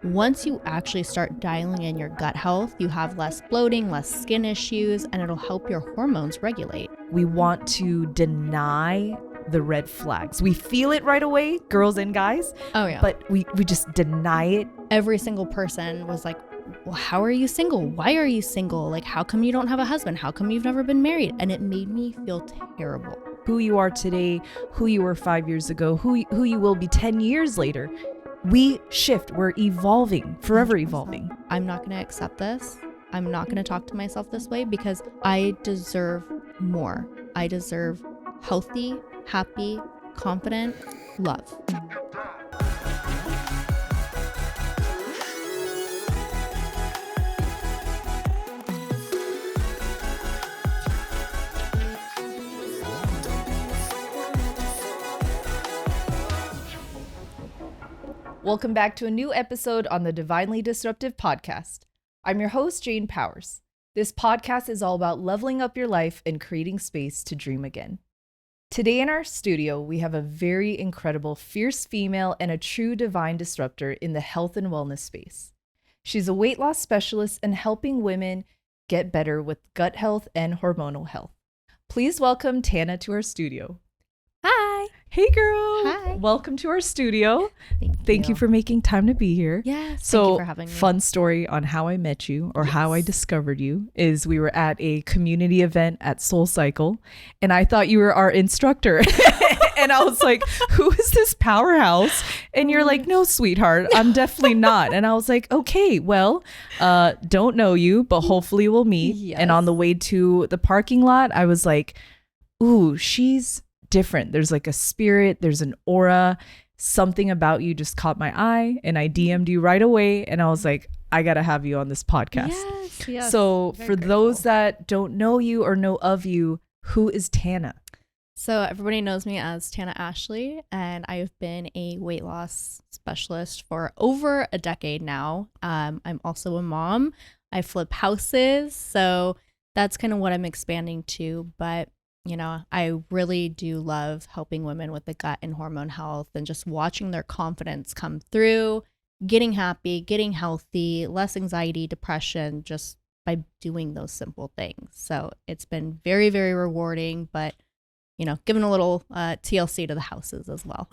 once you actually start dialing in your gut health, you have less bloating, less skin issues, and it'll help your hormones regulate. We want to deny the red flags. We feel it right away, girls and guys. Oh, yeah. But we just deny it. Every single person was like, well, how are you single? Why are you single? Like, how come you don't have a husband? How come you've never been married? And it made me feel terrible. Who you are today, who you were 5 years ago, who you will be 10 years later. We shift. We're evolving, forever evolving. I'm not going to accept this. I'm not going to talk to myself this way because I deserve more. I deserve healthy, happy, confident love. Welcome back to a new episode on the Divinely Disruptive podcast. I'm your host, Jane Powers. This podcast is all about leveling up your life and creating space to dream again. Today in our studio, we have a very incredible, fierce female and a true divine disruptor in the health and wellness space. She's a weight loss specialist and helping women get better with gut health and hormonal health. Please welcome Tana to our studio. Hi. Hey girl. Hi. Welcome to our studio. Thank You for making time to be here. Yes. So, thank you for having me. Fun story on how I met you or how I discovered you is we were at a community event at Soul Cycle and I thought you were our instructor. And I was like, who is this powerhouse? And you're like, no, sweetheart, I'm definitely not. And I was like, okay, well, don't know you, but hopefully we'll meet. Yes. And on the way to the parking lot, I was like, ooh, she's different. There's like a spirit, there's an aura, something about you just caught my eye, and I DM'd you right away and I was like, I gotta have you on this podcast. Yes. So Very for grateful. those that don't know you or know of you, who is Tana? So everybody knows me as Tana Ashley, and I've been a weight loss specialist for over a decade now. I'm also a mom. I flip houses, so that's kind of what I'm expanding to. But you know, I really do love helping women with the gut and hormone health and just watching their confidence come through, getting happy, getting healthy, less anxiety, depression, just by doing those simple things. So it's been very, very rewarding, but, you know, giving a little TLC to the houses as well.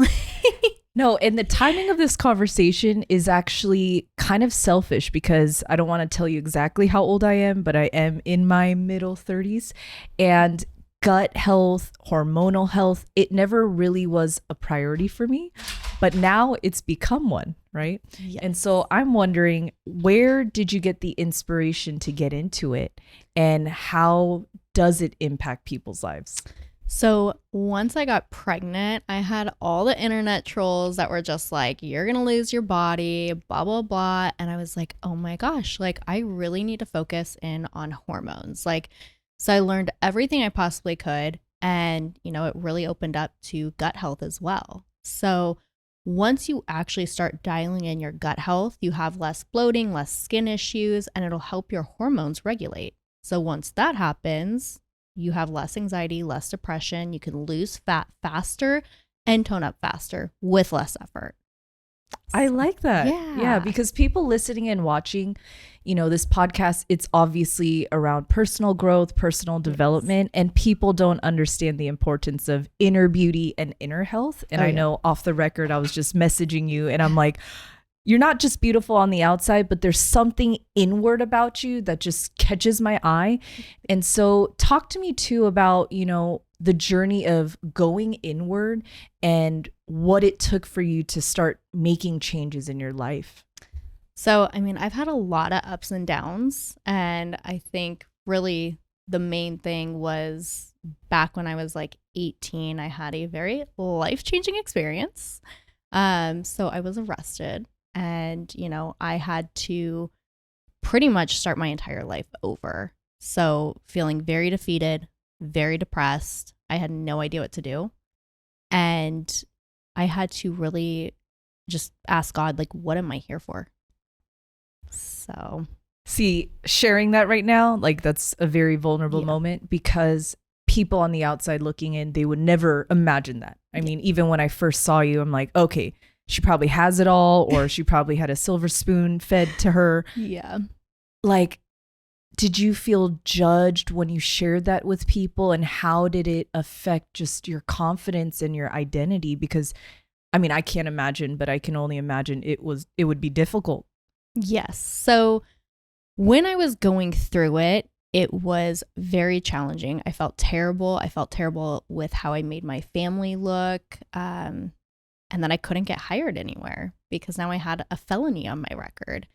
No, and the timing of this conversation is actually kind of selfish because I don't want to tell you exactly how old I am, but I am in my middle 30s. And gut health, hormonal health, it never really was a priority for me, but now it's become one, right? Yes. And so I'm wondering, where did you get the inspiration to get into it and how does it impact people's lives? So once I got pregnant, I had all the internet trolls that were just like, you're going to lose your body, blah, blah, blah. And I was like, oh my gosh, like I really need to focus in on hormones. So I learned everything I possibly could. And, you know, it really opened up to gut health as well. So once you actually start dialing in your gut health, you have less bloating, less skin issues, and it'll help your hormones regulate. So once that happens, you have less anxiety, less depression. You can lose fat faster and tone up faster with less effort. I like that. Yeah. Because people listening and watching, you know, this podcast, it's obviously around personal growth, personal development, and people don't understand the importance of inner beauty and inner health. And I know off the record, I was just messaging you and I'm like, you're not just beautiful on the outside, but there's something inward about you that just catches my eye. And so talk to me too about, you know, the journey of going inward and what it took for you to start making changes in your life. So, I mean, I've had a lot of ups and downs. And I think really the main thing was back when I was like 18, I had a very life-changing experience. So I was arrested and, you know, I had to pretty much start my entire life over. So feeling very defeated, very depressed. I had no idea what to do. And I had to really just ask God, like, what am I here for? So see, sharing that right now, like that's a very vulnerable moment because people on the outside looking in, they would never imagine that. I mean, even when I first saw you, I'm like, okay, she probably has it all, or she probably had a silver spoon fed to her. Yeah. Like, did you feel judged when you shared that with people, and how did it affect just your confidence and your identity? Because I mean, I can't imagine, but I can only imagine it would be difficult. Yes. So when I was going through it, it was very challenging. I felt terrible. I felt terrible with how I made my family look. And then I couldn't get hired anywhere because now I had a felony on my record.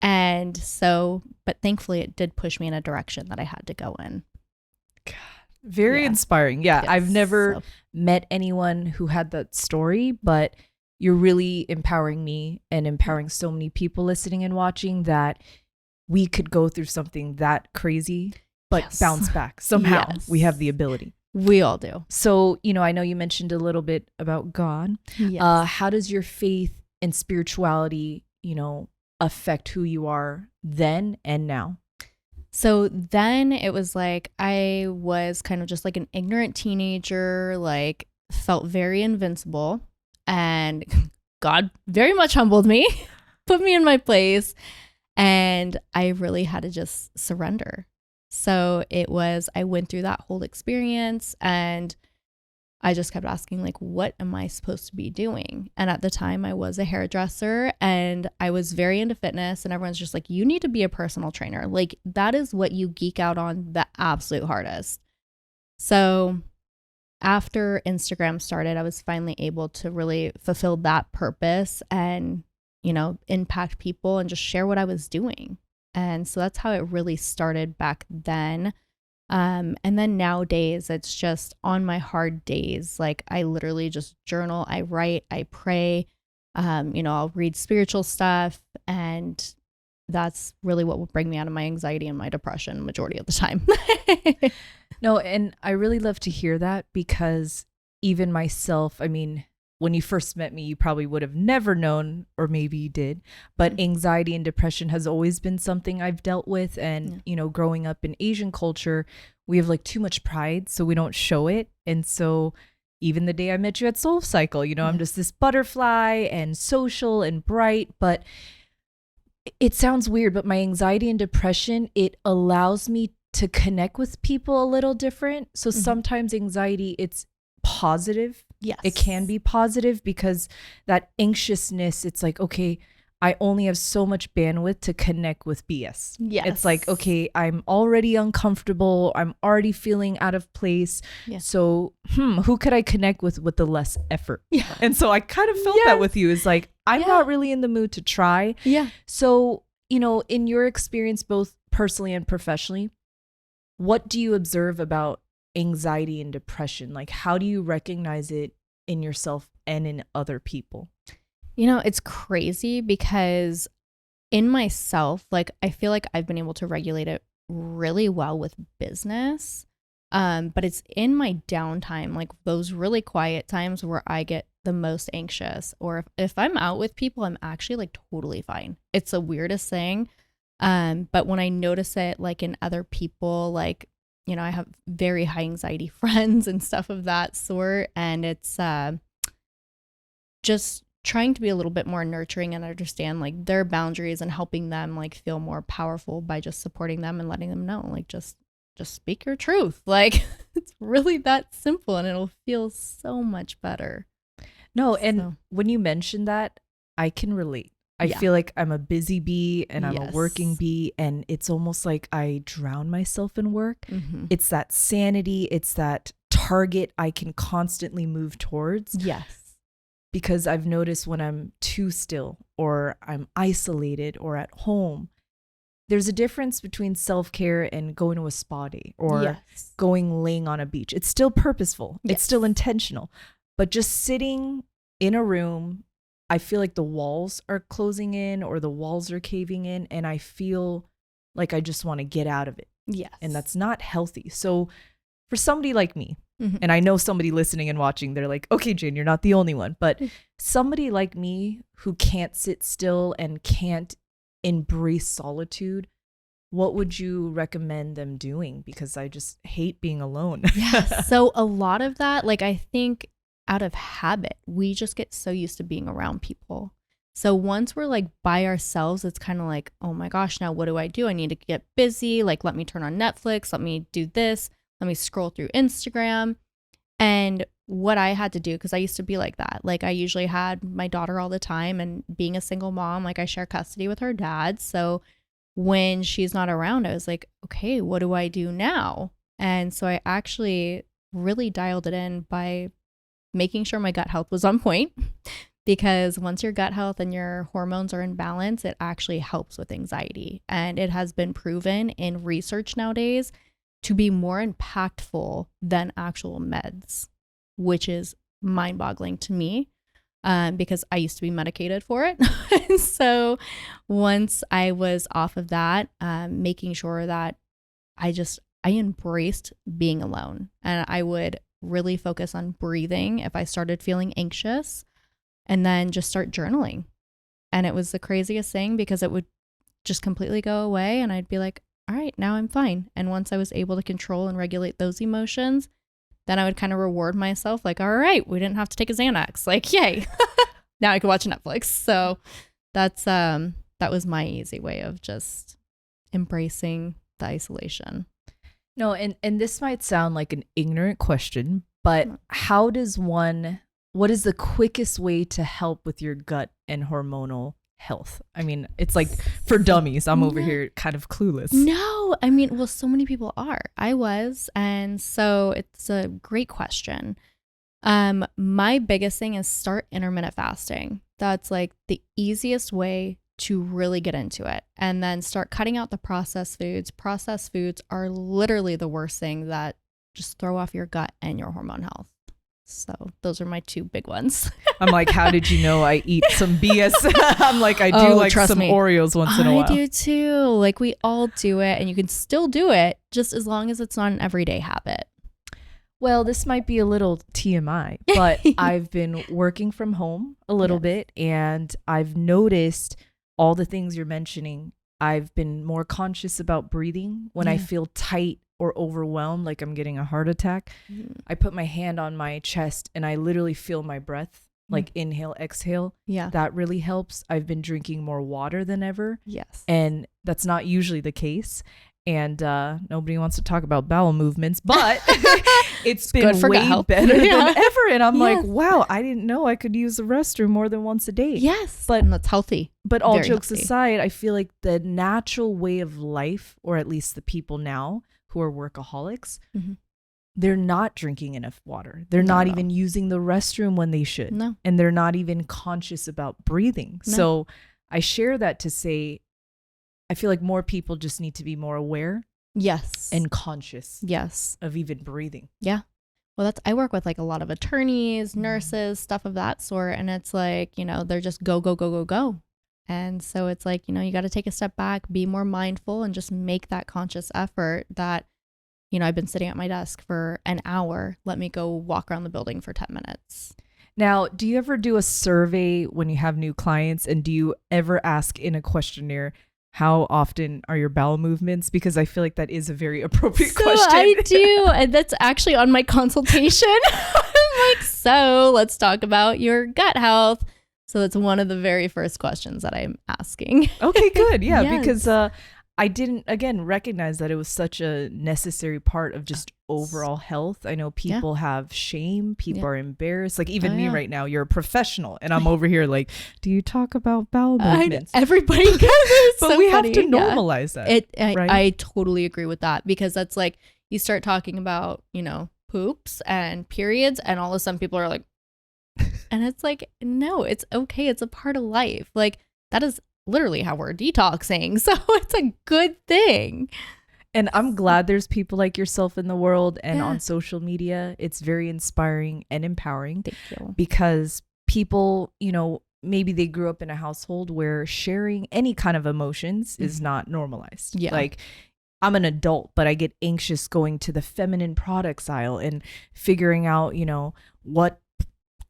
And so, but thankfully it did push me in a direction that I had to go in. Very inspiring. Yeah. Yes. I've never met anyone who had that story, but you're really empowering me and empowering so many people listening and watching that we could go through something that crazy, but bounce back somehow. Yes. We have the ability. We all do. So, I know you mentioned a little bit about God. Yes. How does your faith and spirituality, affect who you are then and now? So then it was like I was kind of just like an ignorant teenager, like felt very invincible, and God very much humbled me, put me in my place, and I really had to just surrender. So I went through that whole experience, and I just kept asking, like, what am I supposed to be doing? And at the time I was a hairdresser, and I was very into fitness, and everyone's just like, you need to be a personal trainer. Like, that is what you geek out on the absolute hardest. So after Instagram started, I was finally able to really fulfill that purpose and, impact people and just share what I was doing. And so that's how it really started back then. And then nowadays it's just on my hard days, like I literally just journal, I write, I pray, I'll read spiritual stuff, and that's really what will bring me out of my anxiety and my depression majority of the time. No, and I really love to hear that, because even myself, I mean, when you first met me, you probably would have never known, or maybe you did, but anxiety and depression has always been something I've dealt with. And, growing up in Asian culture, we have like too much pride, so we don't show it. And so even the day I met you at Soul Cycle, I'm just this butterfly and social and bright, but it sounds weird, but my anxiety and depression, it allows me to connect with people a little different. So sometimes anxiety, it's positive. Yes. It can be positive, because that anxiousness, it's like, okay, I only have so much bandwidth to connect with BS. Yes. It's like, okay, I'm already uncomfortable. I'm already feeling out of place. Yes. So, who could I connect with the less effort? Yeah. And so I kind of felt that with you. It's like, I'm not really in the mood to try. Yeah. So, in your experience, both personally and professionally, what do you observe about anxiety and depression? Like, how do you recognize it in yourself and in other people? It's crazy, because in myself, like, I feel like I've been able to regulate it really well with business. But it's in my downtime, like those really quiet times, where I get the most anxious. Or if I'm out with people, I'm actually like totally fine. It's the weirdest thing. But when I notice it like in other people, like, I have very high anxiety friends and stuff of that sort. And it's just trying to be a little bit more nurturing and understand like their boundaries, and helping them like feel more powerful by just supporting them and letting them know, like, just speak your truth. Like, it's really that simple, and it'll feel so much better. No, and when you mentioned that, I can relate. I feel like I'm a busy bee, and I'm a working bee, and it's almost like I drown myself in work. It's that sanity, it's that target I can constantly move towards. Yes. Because I've noticed when I'm too still, or I'm isolated, or at home, there's a difference between self-care and going to a spa day, or laying on a beach. It's still purposeful. It's still intentional. But just sitting in a room, I feel like the walls are closing in, or the walls are caving in, and I feel like I just want to get out of it. Yes. And that's not healthy. So for somebody like me, and I know somebody listening and watching, they're like, okay, Jane, you're not the only one, but somebody like me who can't sit still and can't embrace solitude, what would you recommend them doing? Because I just hate being alone. Yes. So a lot of that, like, I think out of habit. We just get so used to being around people. So once we're like by ourselves, it's kind of like, oh my gosh, now what do? I need to get busy. Like, let me turn on Netflix. Let me do this. Let me scroll through Instagram. And what I had to do, because I used to be like that. Like, I usually had my daughter all the time, and being a single mom, like I share custody with her dad. So when she's not around, I was like, okay, what do I do now? And so I actually really dialed it in by making sure my gut health was on point. Because once your gut health and your hormones are in balance, it actually helps with anxiety. And it has been proven in research nowadays to be more impactful than actual meds, which is mind-boggling to me, because I used to be medicated for it. And so once I was off of that, making sure that I embraced being alone, and I would really focus on breathing if I started feeling anxious, and then just start journaling. And it was the craziest thing, because it would just completely go away, and I'd be like, all right, now I'm fine. And once I was able to control and regulate those emotions, then I would kind of reward myself, like, all right, we didn't have to take a Xanax. Like, yay. Now I can watch Netflix. So that was my easy way of just embracing the isolation. No, and this might sound like an ignorant question, but what is the quickest way to help with your gut and hormonal health? I mean, it's like for dummies. I'm over here kind of clueless. No, I mean, well, so many people are. I was. And so it's a great question. My biggest thing is start intermittent fasting. That's like the easiest way to really get into it. And then start cutting out the processed foods. Processed foods are literally the worst thing that just throw off your gut and your hormone health. So those are my two big ones. I'm like, how did you know I eat some BS? I'm like, I do like some Oreos once in a while. I do too. Like, we all do it, and you can still do it just as long as it's not an everyday habit. Well, this might be a little TMI, but I've been working from home a little bit, and I've noticed all the things you're mentioning. I've been more conscious about breathing when I feel tight or overwhelmed, like I'm getting a heart attack. I put my hand on my chest and I literally feel my breath, like inhale, exhale. Yeah. That really helps. I've been drinking more water than ever. Yes. And that's not usually the case. And nobody wants to talk about bowel movements, but it's been way better than ever. And I'm like, wow, I didn't know I could use the restroom more than once a day. Yes. And that's healthy. But all jokes aside, I feel like the natural way of life, or at least the people now who are workaholics, they're not drinking enough water. They're not even using the restroom when they should. No. And they're not even conscious about breathing. No. So I share that to say, I feel like more people just need to be more aware. Yes. And conscious. Yes. Of even breathing. Yeah. Well, I work with like a lot of attorneys, nurses, stuff of that sort. And it's like, they're just go, go, go, go, go. And so it's like, you got to take a step back, be more mindful, and just make that conscious effort that, I've been sitting at my desk for an hour. Let me go walk around the building for 10 minutes. Now, do you ever do a survey when you have new clients? And do you ever ask in a questionnaire, how often are your bowel movements? Because I feel like that is a very appropriate question. I do. And that's actually on my consultation. I'm like, so let's talk about your gut health. So that's one of the very first questions that I'm asking. Okay, good. Yeah, yes. Because I didn't, again, recognize that it was such a necessary part of just overall health. I know people have shame. People are embarrassed. Like even me right now, you're a professional. And I'm over here like, do you talk about bowel movements? Everybody does it. But we have to normalize that. Right? I totally agree with that, because that's like, you start talking about, poops and periods, and all of a sudden people are like, and it's like, no, it's okay. It's a part of life. Like, that is literally how we're detoxing. So it's a good thing. And I'm glad there's people like yourself in the world and on social media. It's very inspiring and empowering. Thank you. Because people, maybe they grew up in a household where sharing any kind of emotions is not normalized. Yeah. Like, I'm an adult, but I get anxious going to the feminine products aisle and figuring out, what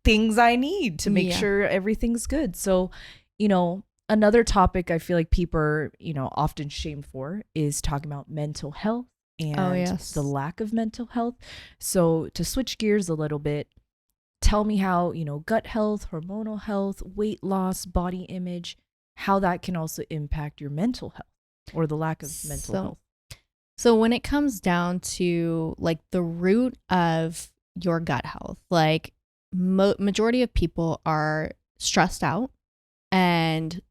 things I need to make sure everything's good. So, another topic I feel like people are, often shamed for is talking about mental health and the lack of mental health. So to switch gears a little bit, tell me how, gut health, hormonal health, weight loss, body image, how that can also impact your mental health or the lack of mental health. So when it comes down to like the root of your gut health, like majority of people are stressed out and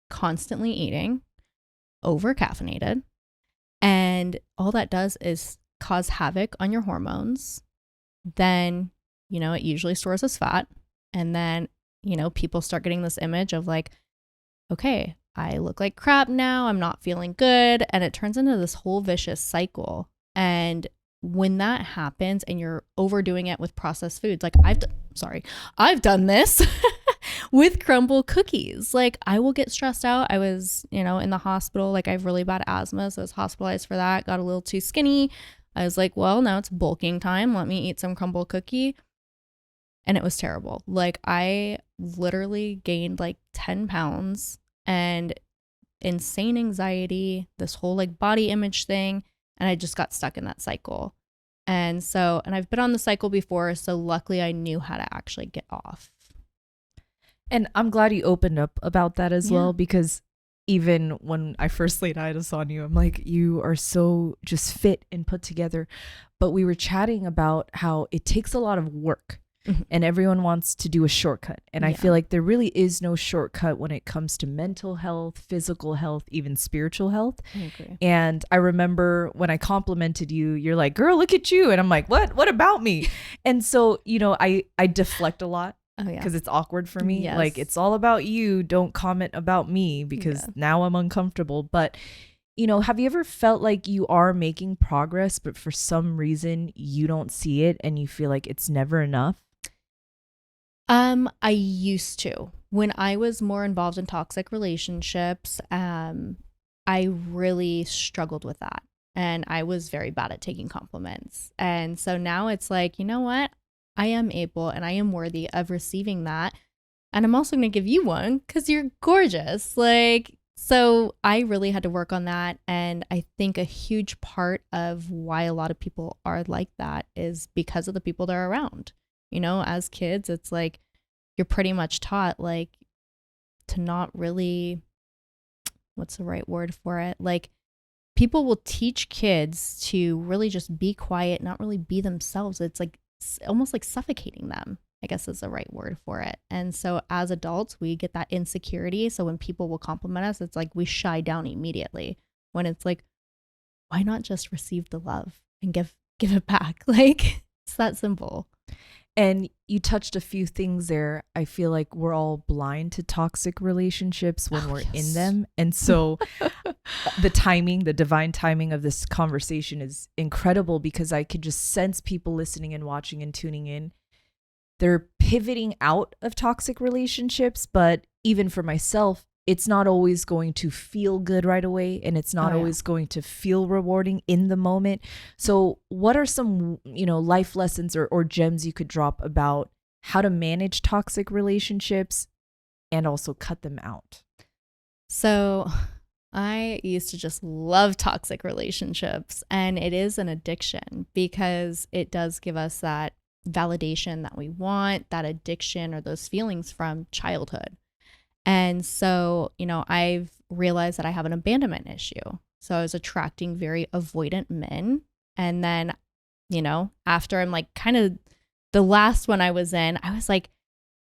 constantly eating, over caffeinated, and all that does is cause havoc on your hormones. Then, it usually stores as fat, and then, people start getting this image of like, okay, I look like crap now, I'm not feeling good, and it turns into this whole vicious cycle. And when that happens and you're overdoing it with processed foods, like I've done this with crumble cookies. Like I will get stressed out. I was, in the hospital, like I have really bad asthma, so I was hospitalized for that, got a little too skinny. I was like, well, now it's bulking time. Let me eat some crumble cookie. And it was terrible. Like I literally gained like 10 pounds and insane anxiety, this whole like body image thing. And I just got stuck in that cycle. And I've been on the cycle before. So luckily I knew how to actually get off. And I'm glad you opened up about that as well, because even when I first laid eyes on you, I'm like, you are so just fit and put together. But we were chatting about how it takes a lot of work. And everyone wants to do a shortcut. And I feel like there really is no shortcut when it comes to mental health, physical health, even spiritual health. I agree. And I remember when I complimented you, you're like, girl, look at you. And I'm like, what about me? And so, I deflect a lot because it's awkward for me. Yes. Like, it's all about you. Don't comment about me because now I'm uncomfortable. But have you ever felt like you are making progress, but for some reason you don't see it and you feel like it's never enough? I used to. When I was more involved in toxic relationships, I really struggled with that. And I was very bad at taking compliments. And so now it's like, you know what? I am able and I am worthy of receiving that. And I'm also going to give you one because you're gorgeous. So I really had to work on that. And I think a huge part of why a lot of people are like that is because of the people they're around. As kids, it's like you're pretty much taught like to not really, what's the right word for it? Like people will teach kids to really just be quiet, not really be themselves. It's like almost like suffocating them, I guess is the right word for it. And so as adults, we get that insecurity. So when people will compliment us, it's like we shy down immediately when it's like, why not just receive the love and give it back? Like it's that simple. And you touched a few things there. I feel like we're all blind to toxic relationships when we're in them. And so the divine timing of this conversation is incredible because I could just sense people listening and watching and tuning in. They're pivoting out of toxic relationships, but even for myself, it's not always going to feel good right away, and it's not always going to feel rewarding in the moment. So what are some, life lessons or gems you could drop about how to manage toxic relationships and also cut them out? So I used to just love toxic relationships, and it is an addiction because it does give us that validation that we want, that addiction or those feelings from childhood. And so, I've realized that I have an abandonment issue. So I was attracting very avoidant men. And then, after I'm like kind of the last one I was in, I was like,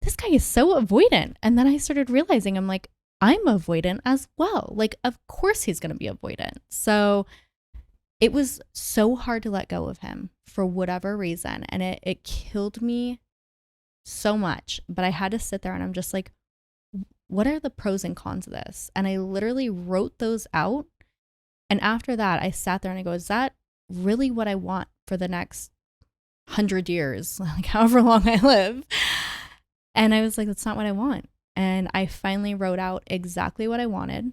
this guy is so avoidant. And then I started realizing I'm like, I'm avoidant as well. Like, of course he's going to be avoidant. So it was so hard to let go of him for whatever reason. And it killed me so much. But I had to sit there and I'm just like, what are the pros and cons of this? And I literally wrote those out. And after that, I sat there and I go, is that really what I want for the next 100 years? Like however long I live. And I was like, that's not what I want. And I finally wrote out exactly what I wanted.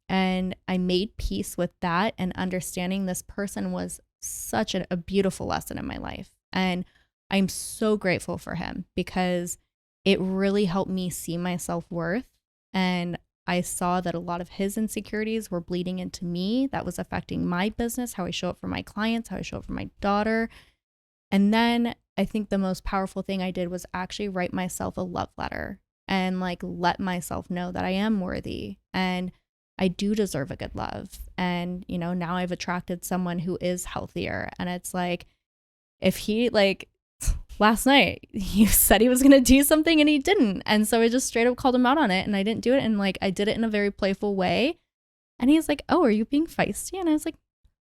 And I made peace with that and understanding this person was such a beautiful lesson in my life. And I'm so grateful for him because it really helped me see my self-worth. And I saw that a lot of his insecurities were bleeding into me. That was affecting my business, how I show up for my clients, how I show up for my daughter. And then I think the most powerful thing I did was actually write myself a love letter and like let myself know that I am worthy and I do deserve a good love. And, you know, now I've attracted someone who is healthier. And it's like, if he like last night, he said he was going to do something and he didn't. And so I just straight up called him out on it and I didn't do it. And like, I did it in a very playful way. And he's like, oh, are you being feisty? And I was like,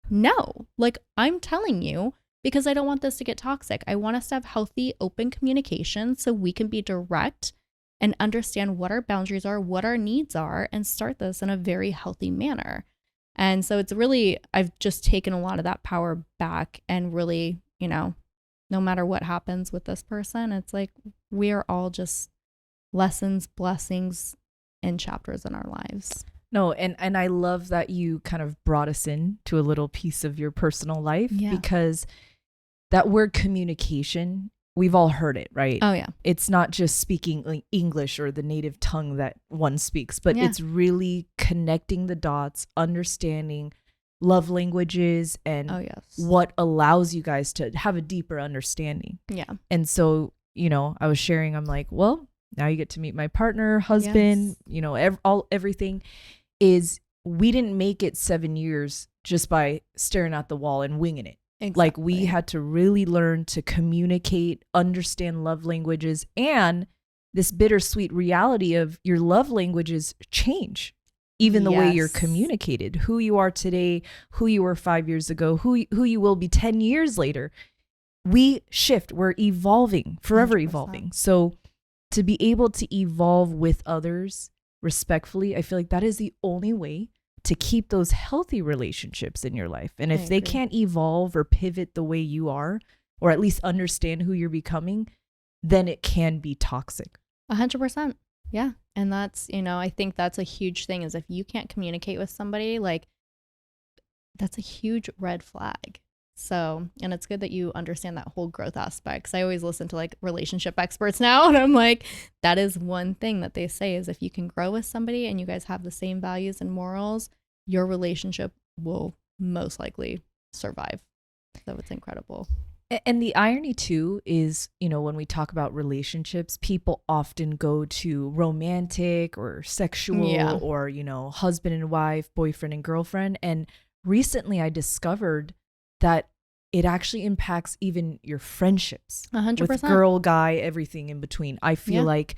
no, like I'm telling you, because I don't want this to get toxic. I want us to have healthy, open communication so we can be direct and understand what our boundaries are, what our needs are, and start this in a very healthy manner. And so it's really, I've just taken a lot of that power back and really, you know, no matter what happens with this person, it's like we are all just lessons, blessings, and chapters in our lives. No, and I love that you kind of brought us in to a little piece of your personal life because that word communication, we've all heard it, right? Oh, yeah. It's not just speaking like English or the native tongue that one speaks, but it's really connecting the dots, understanding love languages and what allows you guys to have a deeper understanding. Yeah. And so, you know, I was sharing, I'm like, well, now you get to meet my partner, husband, you know, everything is, we didn't make it 7 years just by staring at the wall and winging it. Exactly. Like we had to really learn to communicate, understand love languages, and this bittersweet reality of your love languages change. Even the way you're communicated, who you are today, who you were 5 years ago, who you will be 10 years later. We shift, we're evolving, forever 100%. Evolving. So to be able to evolve with others respectfully, I feel like that is the only way to keep those healthy relationships in your life. And if they can't evolve or pivot the way you are, or at least understand who you're becoming, then it can be toxic. 100%. Yeah. And that's, you know, I think that's a huge thing is if you can't communicate with somebody, like that's a huge red flag. So, and it's good that you understand that whole growth aspect. Cause I always listen to like relationship experts now. And I'm like, that is one thing that they say is if you can grow with somebody and you guys have the same values and morals, your relationship will most likely survive. So it's incredible. And the irony too is, you know, when we talk about relationships, people often go to romantic or sexual or, you know, husband and wife, boyfriend and girlfriend. And recently I discovered that it actually impacts even your friendships 100%. with girl, guy, everything in between. I feel like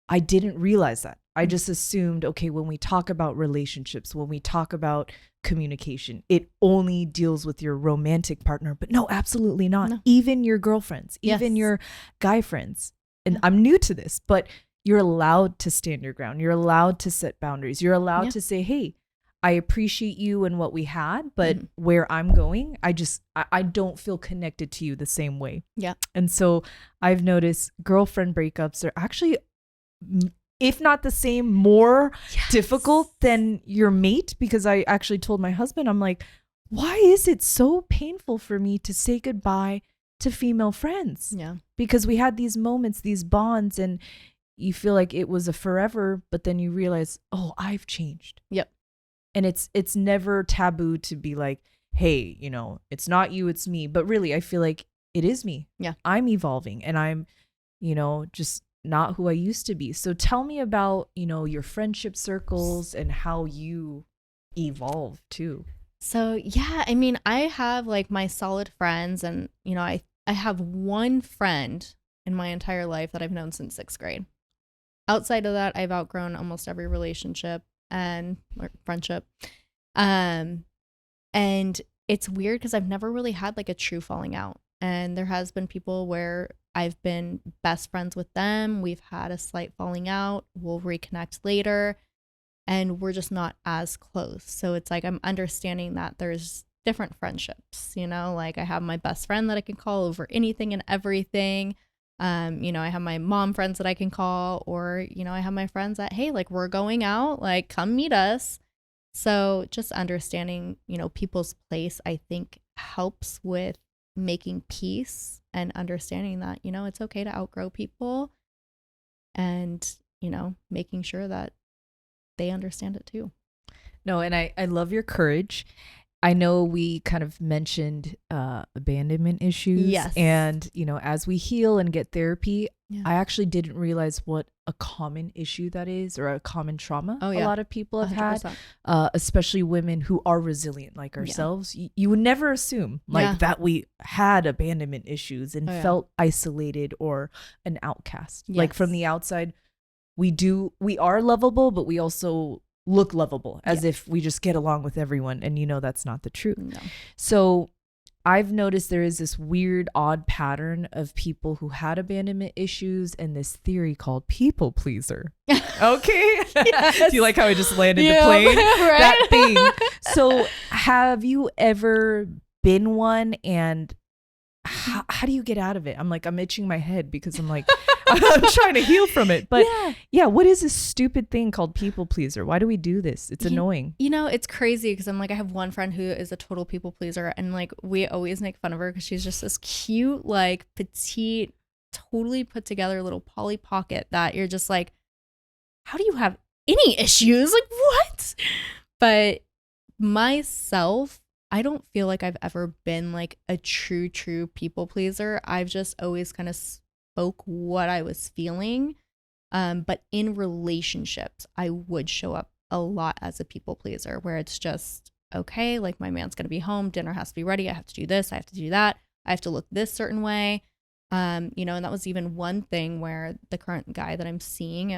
I didn't realize that. I just assumed, okay, when we talk about relationships, when we talk about communication, it only deals with your romantic partner. But no, absolutely not. No. Even your girlfriends, even your guy friends. And I'm new to this, but you're allowed to stand your ground. You're allowed to set boundaries. You're allowed to say, hey, I appreciate you and what we had, but where I'm going, I don't feel connected to you the same way. Yeah. And so I've noticed girlfriend breakups are actually, if not the same, more difficult than your mate, because I actually told my husband, I'm like, why is it so painful for me to say goodbye to female friends? Yeah. Because we had these moments, these bonds, and you feel like it was a forever, but then you realize, oh, I've changed. Yep. And it's never taboo to be like, hey, you know, it's not you, it's me. But really, I feel like it is me. Yeah. I'm evolving and I'm, you know, just not who I used to be. So tell me about, you know, your friendship circles and how you evolve too. So, yeah, I mean, I have like my solid friends and, you know, I have one friend in my entire life that I've known since 6th grade. Outside of that, I've outgrown almost every relationship and friendship. And it's weird because I've never really had like a true falling out. And there has been people where I've been best friends with them. We've had a slight falling out. We'll reconnect later. And we're just not as close. So it's like I'm understanding that there's different friendships, you know, like I have my best friend that I can call over anything and everything. You know, I have my mom friends that I can call, or, you know, I have my friends that, hey, like we're going out, like come meet us. So just understanding, you know, people's place, I think helps with making peace and understanding that, you know, it's okay to outgrow people and, you know, making sure that they understand it too. No, and I love your courage. I know we kind of mentioned abandonment issues. Yes. And, you know, as we heal and get therapy, Yeah. I actually didn't realize what a common issue that is, or a common trauma a lot of people have 100%. had, especially women who are resilient like ourselves. You would never assume like that we had abandonment issues and felt isolated or an outcast. Like from the outside, we are lovable, but we also look lovable as if we just get along with everyone, and you know that's not the truth. No. So I've noticed there is this weird, odd pattern of people who had abandonment issues and this theory called people pleaser. Okay. Do you like how I just landed the plane? Right? That thing. So have you ever been one, and how do you get out of it? I'm itching my head because I'm like, I'm trying to heal from it. But yeah, what is this stupid thing called people pleaser? Why do we do this? It's annoying. You know, it's crazy because I'm like, I have one friend who is a total people pleaser, and like we always make fun of her because she's just this cute, like petite, totally put together little Polly Pocket that you're just like, how do you have any issues? Like what? But myself, I don't feel like I've ever been like a true people pleaser. I've just always kind of spoke what I was feeling. But in relationships, I would show up a lot as a people pleaser where it's just, okay, like my man's going to be home. Dinner has to be ready. I have to do this. I have to do that. I have to look this certain way. You know, and that was even one thing where the current guy that I'm seeing,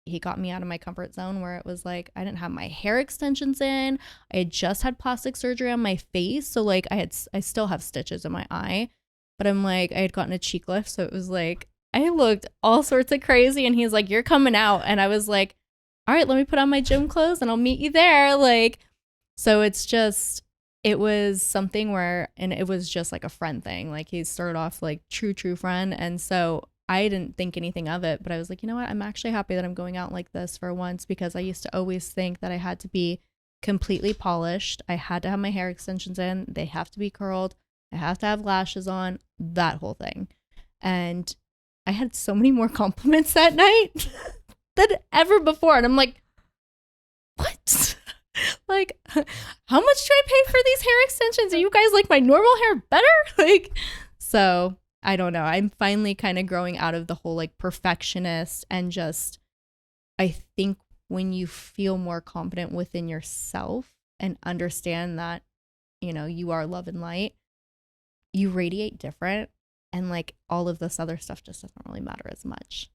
he got me out of my comfort zone where it was like, I didn't have my hair extensions in. I had just had plastic surgery on my face. So like I still have stitches in my eye, but I'm like, I had gotten a cheek lift. So it was like, I looked all sorts of crazy, and he's like, you're coming out. And I was like, all right, let me put on my gym clothes and I'll meet you there. Like, so it was something where, and it was just like a friend thing. Like he started off like true friend. And so I didn't think anything of it, but I was like, you know what? I'm actually happy that I'm going out like this for once, because I used to always think that I had to be completely polished. I had to have my hair extensions in. They have to be curled. I have to have lashes on, that whole thing. And I had so many more compliments that night than ever before. And I'm like, what? Like, how much do I pay for these hair extensions? Are you guys like my normal hair better? Like, so I don't know. I'm finally kind of growing out of the whole like perfectionist, and just, I think when you feel more confident within yourself and understand that, you know, you are love and light, you radiate different, and like all of this other stuff just doesn't really matter as much.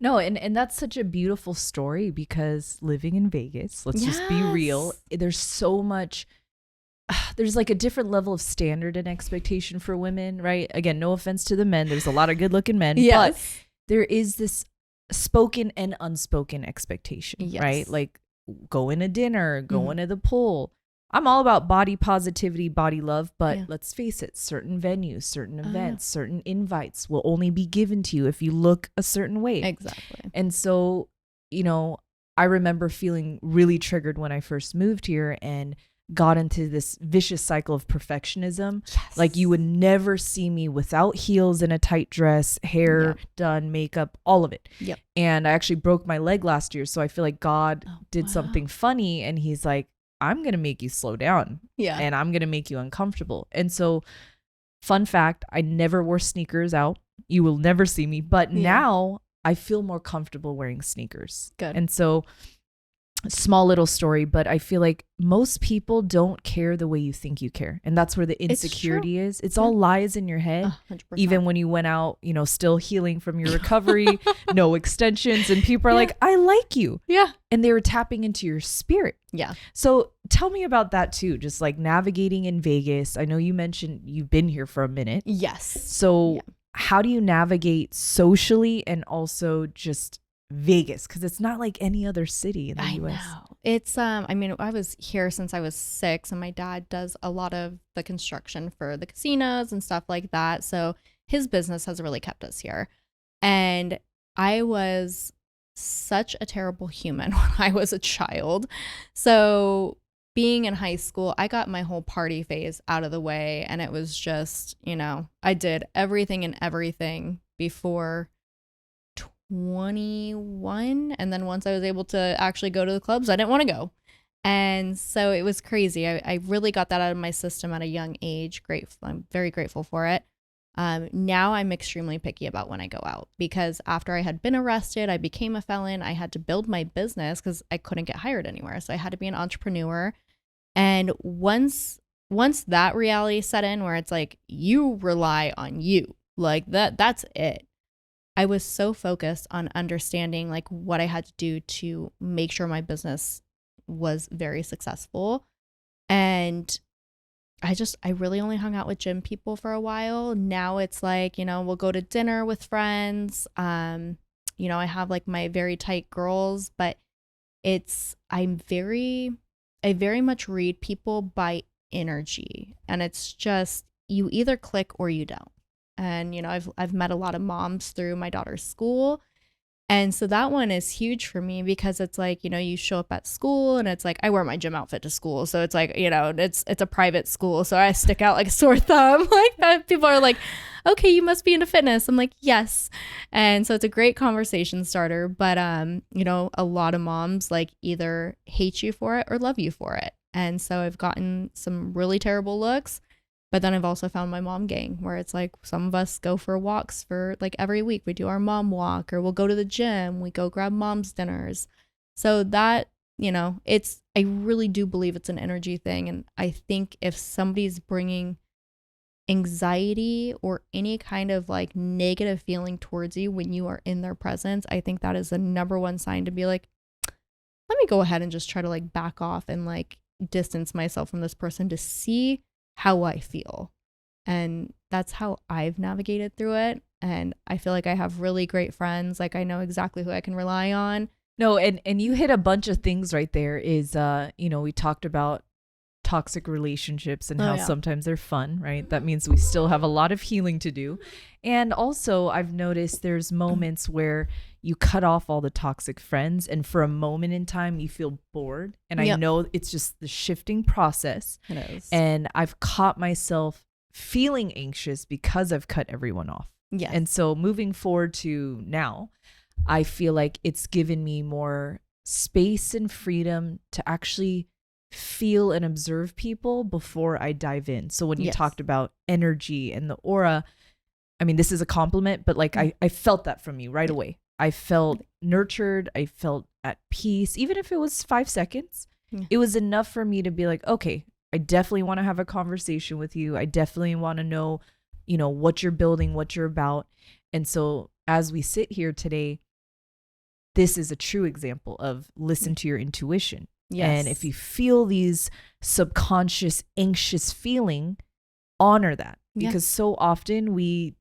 No, and that's such a beautiful story, because living in Vegas, let's just be real, there's so much, there's like a different level of standard and expectation for women, right? Again, no offense to the men, there's a lot of good looking men, but there is this spoken and unspoken expectation, right? Like going to dinner, going to the pool. I'm all about body positivity, body love, but let's face it, certain venues, certain events, certain invites will only be given to you if you look a certain way. Exactly. And so, you know, I remember feeling really triggered when I first moved here and got into this vicious cycle of perfectionism. Like you would never see me without heels and a tight dress, hair done, makeup, all of it. And I actually broke my leg last year. So I feel like God did something funny, and he's like, I'm going to make you slow down. And I'm going to make you uncomfortable. And so, fun fact, I never wore sneakers out. You will never see me. But now I feel more comfortable wearing sneakers. Good. And so, small little story, but I feel like most people don't care the way you think you care. And that's where the insecurity is. It's all lies in your head. 100%. Even when you went out, you know, still healing from your recovery, no extensions. And people are like, I like you. And they were tapping into your spirit. So tell me about that too. Just like navigating in Vegas. I know you mentioned you've been here for a minute. So how do you navigate socially and also just Vegas? Because it's not like any other city in the US. I know. It's I mean, I was here since I was 6, and my dad does a lot of the construction for the casinos and stuff like that. So his business has really kept us here. And I was such a terrible human when I was a child. So being in high school, I got my whole party phase out of the way, and it was just, you know, I did everything and everything before 21, and then once I was able to actually go to the clubs, I didn't want to go. And so it was crazy. I really got that out of my system at a young age. Grateful. I'm very grateful for it. Now I'm extremely picky about when I go out, because after I had been arrested, I became a felon. I had to build my business because I couldn't get hired anywhere. So I had to be an entrepreneur. And once that reality set in, where it's like, you rely on you, like that's it. I was so focused on understanding like what I had to do to make sure my business was very successful. And I really only hung out with gym people for a while. Now it's like, we'll go to dinner with friends. I have like my very tight girls, but I very much read people by energy, and it's just, you either click or you don't. And I've met a lot of moms through my daughter's school, and so that one is huge for me, because it's like, you show up at school and it's like, I wear my gym outfit to school. So it's like, it's a private school. So I stick out like a sore thumb. Like that. People are like, okay, you must be into fitness. I'm like, yes. And so it's a great conversation starter. But, a lot of moms like either hate you for it or love you for it. And so I've gotten some really terrible looks. But then I've also found my mom gang, where it's like, some of us go for walks for like every week. We do our mom walk, or we'll go to the gym. We go grab mom's dinners. So that, I really do believe it's an energy thing. And I think if somebody's bringing anxiety or any kind of like negative feeling towards you when you are in their presence, I think that is the number one sign to be like, let me go ahead and just try to like back off and like distance myself from this person to see how I feel. And that's how I've navigated through it. And I feel like I have really great friends. Like I know exactly who I can rely on. No, and you hit a bunch of things right there. Is we talked about toxic relationships and how sometimes they're fun, right? That means we still have a lot of healing to do. And also I've noticed there's moments where you cut off all the toxic friends, and for a moment in time you feel bored. And I know it's just the shifting process. It is. And I've caught myself feeling anxious because I've cut everyone off. Yes. And so moving forward to now, I feel like it's given me more space and freedom to actually feel and observe people before I dive in. So when you talked about energy and the aura, I mean, this is a compliment, but like I felt that from you right away. I felt nurtured. I felt at peace. Even if it was 5 seconds, it was enough for me to be like, okay, I definitely want to have a conversation with you. I definitely want to know, what you're building, what you're about. And so as we sit here today, this is a true example of listen to your intuition. Yes. And if you feel these subconscious anxious feeling, honor that, because so often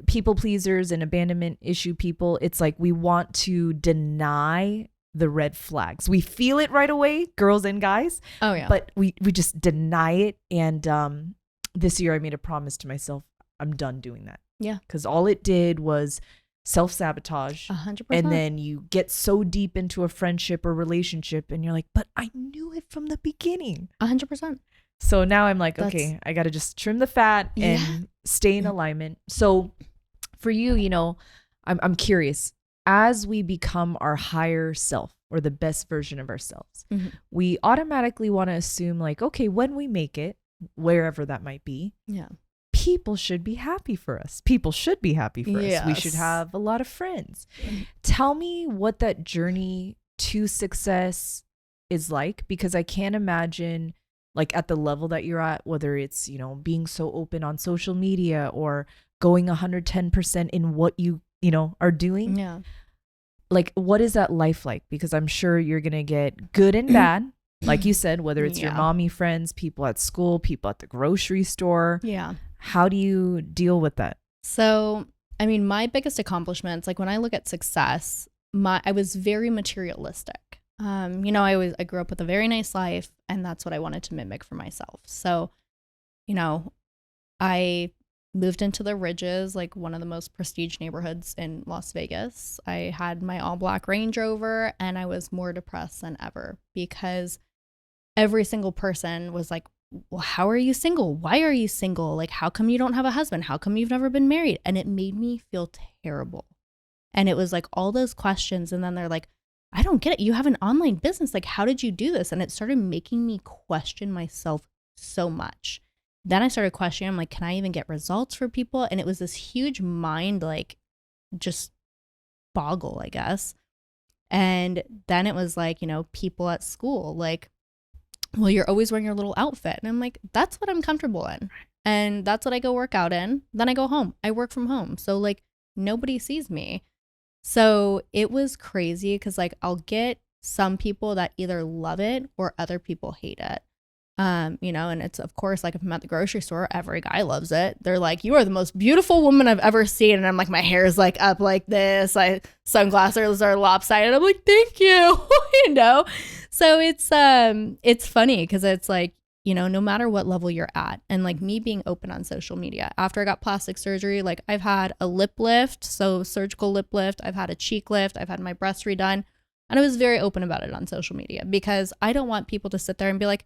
people pleasers and abandonment issue people, it's like we want to deny the red flags. We feel it right away, girls and guys. Oh yeah. But we just deny it. And this year I made a promise to myself, I'm done doing that. Yeah. Because all it did was self-sabotage. 100%. And then you get so deep into a friendship or relationship and you're like, but I knew it from the beginning. 100%. So now I'm like, okay, I got to just trim the fat and stay in alignment. So for you, I'm curious, as we become our higher self or the best version of ourselves, we automatically want to assume like, okay, when we make it, wherever that might be, people should be happy for us. People should be happy for us. We should have a lot of friends. Tell me what that journey to success is like, because I can't imagine like at the level that you're at, whether it's, being so open on social media or going 110% in what you are doing. Yeah. Like, what is that life like? Because I'm sure you're going to get good and bad. Like you said, whether it's your mommy friends, people at school, people at the grocery store. Yeah. How do you deal with that? So, I mean, my biggest accomplishments, like when I look at success, I was very materialistic. I grew up with a very nice life, and that's what I wanted to mimic for myself. So, I moved into the Ridges, like one of the most prestige neighborhoods in Las Vegas. I had my all black Range Rover, and I was more depressed than ever because every single person was like, well, how are you single? Why are you single? Like, how come you don't have a husband? How come you've never been married? And it made me feel terrible. And it was like all those questions. And then they're like, I don't get it. You have an online business. Like, how did you do this? And it started making me question myself so much. Then I started questioning, I'm like, can I even get results for people? And it was this huge mind, like, just boggle, I guess. And then it was like, people at school, like, well, you're always wearing your little outfit. And I'm like, that's what I'm comfortable in. And that's what I go work out in. Then I go home. I work from home. So like nobody sees me. So it was crazy because like I'll get some people that either love it or other people hate it. And it's of course like if I'm at the grocery store, every guy loves it. They're like, you are the most beautiful woman I've ever seen. And I'm like, my hair is like up like this. Sunglasses are lopsided. I'm like, thank you. So it's funny because it's like, no matter what level you're at, and like me being open on social media after I got plastic surgery, like I've had a lip lift, so surgical lip lift, I've had a cheek lift, I've had my breast redone, and I was very open about it on social media because I don't want people to sit there and be like,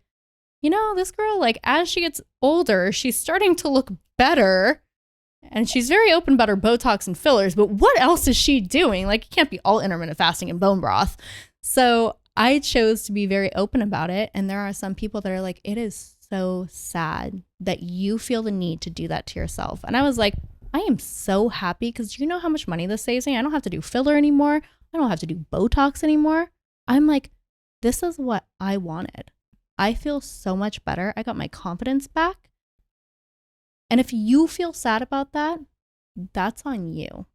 this girl, like as she gets older, she's starting to look better and she's very open about her Botox and fillers, but what else is she doing? Like, it can't be all intermittent fasting and bone broth. So I chose to be very open about it. And there are some people that are like, it is so sad that you feel the need to do that to yourself. And I was like, I am so happy because you know how much money this saves me? I don't have to do filler anymore. I don't have to do Botox anymore. I'm like, this is what I wanted. I feel so much better. I got my confidence back. And if you feel sad about that, that's on you.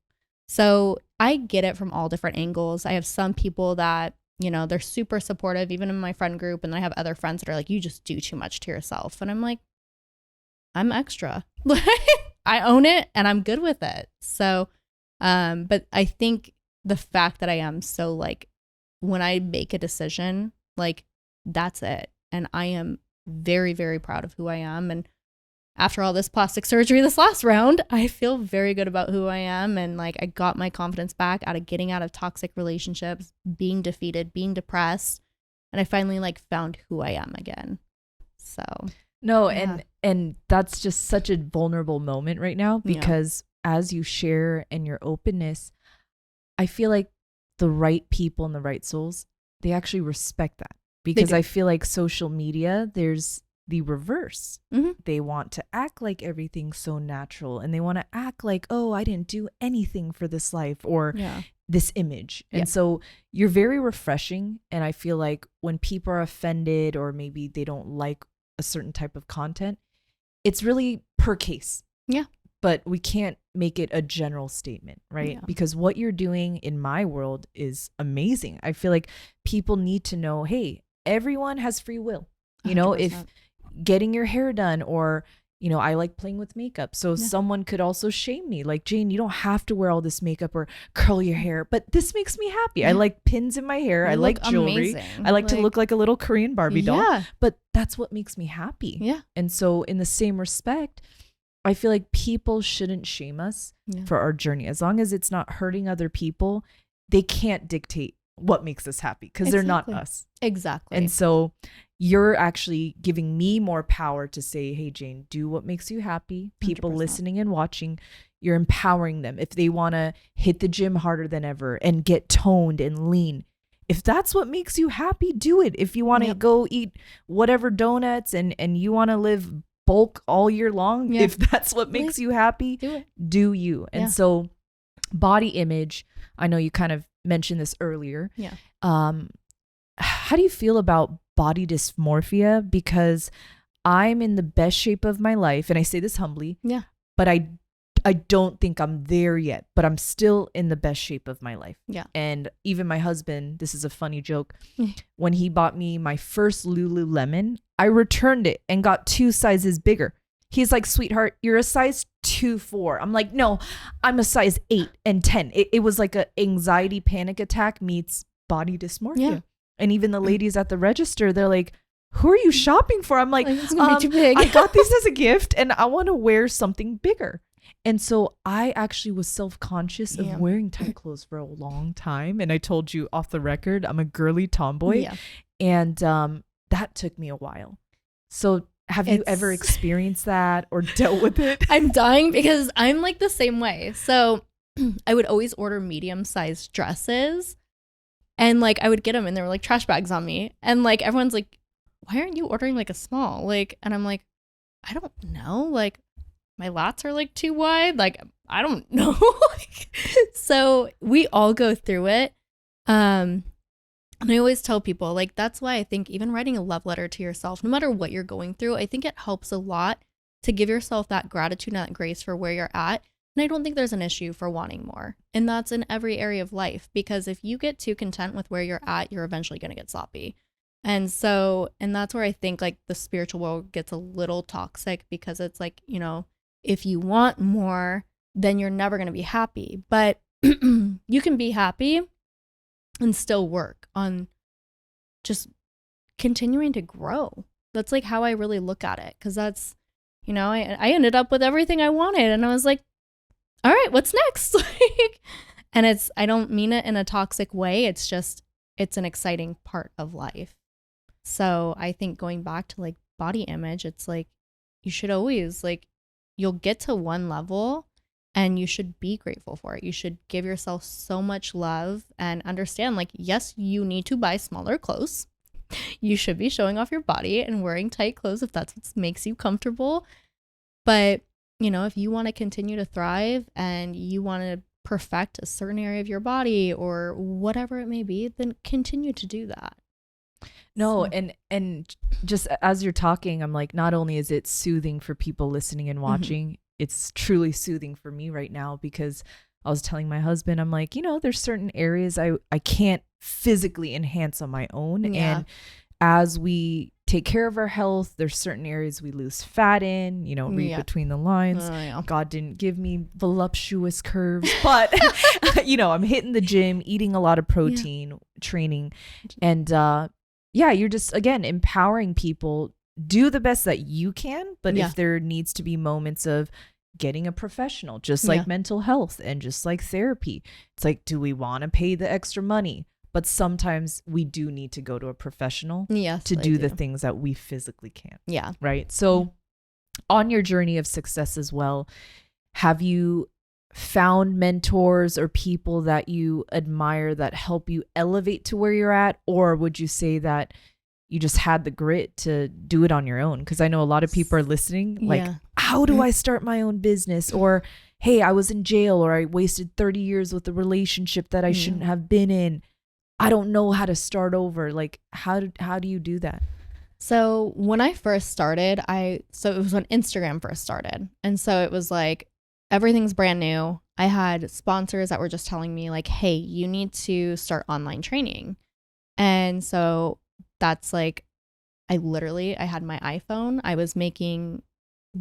So I get it from all different angles. I have some people that, they're super supportive, even in my friend group. And then I have other friends that are like, you just do too much to yourself. And I'm like, I'm extra. I own it and I'm good with it. So, but I think the fact that I am so like, when I make a decision, like that's it. And I am very, very proud of who I am. And after all this plastic surgery, this last round, I feel very good about who I am. And like, I got my confidence back out of getting out of toxic relationships, being defeated, being depressed. And I finally like found who I am again. So no, yeah. And that's just such a vulnerable moment right now because as you share and your openness, I feel like the right people and the right souls, they actually respect that. Because I feel like social media, there's the reverse. Mm-hmm. They want to act like everything's so natural and they want to act like, oh, I didn't do anything for this life or this image. And so you're very refreshing. And I feel like when people are offended or maybe they don't like a certain type of content, it's really per case. Yeah. But we can't make it a general statement, right? Yeah. Because what you're doing in my world is amazing. I feel like people need to know, hey, everyone has free will. 100%. If getting your hair done or, I like playing with makeup. So someone could also shame me like, Jane, you don't have to wear all this makeup or curl your hair, but this makes me happy. I like pins in my hair. I like jewelry. Amazing. I like to look like a little Korean Barbie doll, but that's what makes me happy. Yeah. And so in the same respect, I feel like people shouldn't shame us for our journey. As long as it's not hurting other people, they can't dictate what makes us happy because they're not us. Exactly. And so you're actually giving me more power to say, hey, Jane, do what makes you happy. People 100%. Listening and watching, you're empowering them. If they want to hit the gym harder than ever and get toned and lean, if that's what makes you happy, do it. If you want to go eat whatever donuts and you want to live bulk all year long, if that's what makes you happy, do you. And so body image, I know you kind of mentioned this earlier. Yeah. How do you feel about body dysmorphia? Because I'm in the best shape of my life, and I say this humbly. Yeah. But I don't think I'm there yet, but I'm still in the best shape of my life. Yeah. And even my husband, this is a funny joke, when he bought me my first Lululemon, I returned it and got 2 sizes bigger. He's like, sweetheart, you're a size 2-4. I'm like, no, I'm a size 8 and 10. It was like a anxiety panic attack meets body dysmorphia. Yeah. And even the ladies at the register, they're like, who are you shopping for? I'm like, it's gonna be too big. I got these as a gift and I want to wear something bigger. And so I actually was self-conscious of wearing tight clothes for a long time. And I told you off the record, I'm a girly tomboy. Yeah. And that took me a while. So have you ever experienced that or dealt with it? I'm dying because I'm like the same way. So I would always order medium-sized dresses. And like I would get them and they were like trash bags on me. And like everyone's like, why aren't you ordering like a small? Like, and I'm like, I don't know. Like my lats are like too wide. Like, I don't know. So we all go through it. And I always tell people, like, that's why I think even writing a love letter to yourself, no matter what you're going through, I think it helps a lot to give yourself that gratitude and that grace for where you're at. And I don't think there's an issue for wanting more. And that's in every area of life, because if you get too content with where you're at, you're eventually going to get sloppy. And so, and that's where I think like the spiritual world gets a little toxic, because it's like, you know, if you want more, then you're never going to be happy. But you can be happy and still work on just continuing to grow. That's like how I really look at it. Cause that's, you know, I ended up with everything I wanted and I was like, all right, what's next? Like, and it's, I don't mean it in a toxic way. It's just, it's an exciting part of life. So I think going back to like body image, it's like, you should always like, you'll get to one level and you should be grateful for it. You should give yourself so much love and understand, like, yes, you need to buy smaller clothes. You should be showing off your body and wearing tight clothes if that's what makes you comfortable. But, you know, if you want to continue to thrive and you want to perfect a certain area of your body or whatever it may be, then continue to do that. No, and just as you're talking, I'm like, not only is it soothing for people listening and watching, it's truly soothing for me right now, because I was telling my husband, I'm like, you know, there's certain areas I can't physically enhance on my own. Yeah. And as we take care of our health, there's certain areas we lose fat in, you know, read between the lines. God didn't give me voluptuous curves, but you know, I'm hitting the gym, eating a lot of protein, training. And yeah, you're just, again, empowering people. Do the best that you can, but if there needs to be moments of getting a professional, just like mental health and just like therapy, it's like, do we want to pay the extra money? But sometimes we do need to go to a professional to do the things that we physically can't. Yeah. Right. So on your journey of success as well, have you found mentors or people that you admire that help you elevate to where you're at? Or would you say that you just had the grit to do it on your own? Because I know a lot of people are listening, like, how do I start my own business? Or, hey, I was in jail, or I wasted 30 years with a relationship that I shouldn't have been in. I don't know how to start over. Like, how do you do that? So when I first started, so it was when Instagram first started. And so it was like, everything's brand new. I had sponsors that were just telling me like, hey, you need to start online training. And so that's like, I had my iPhone. I was making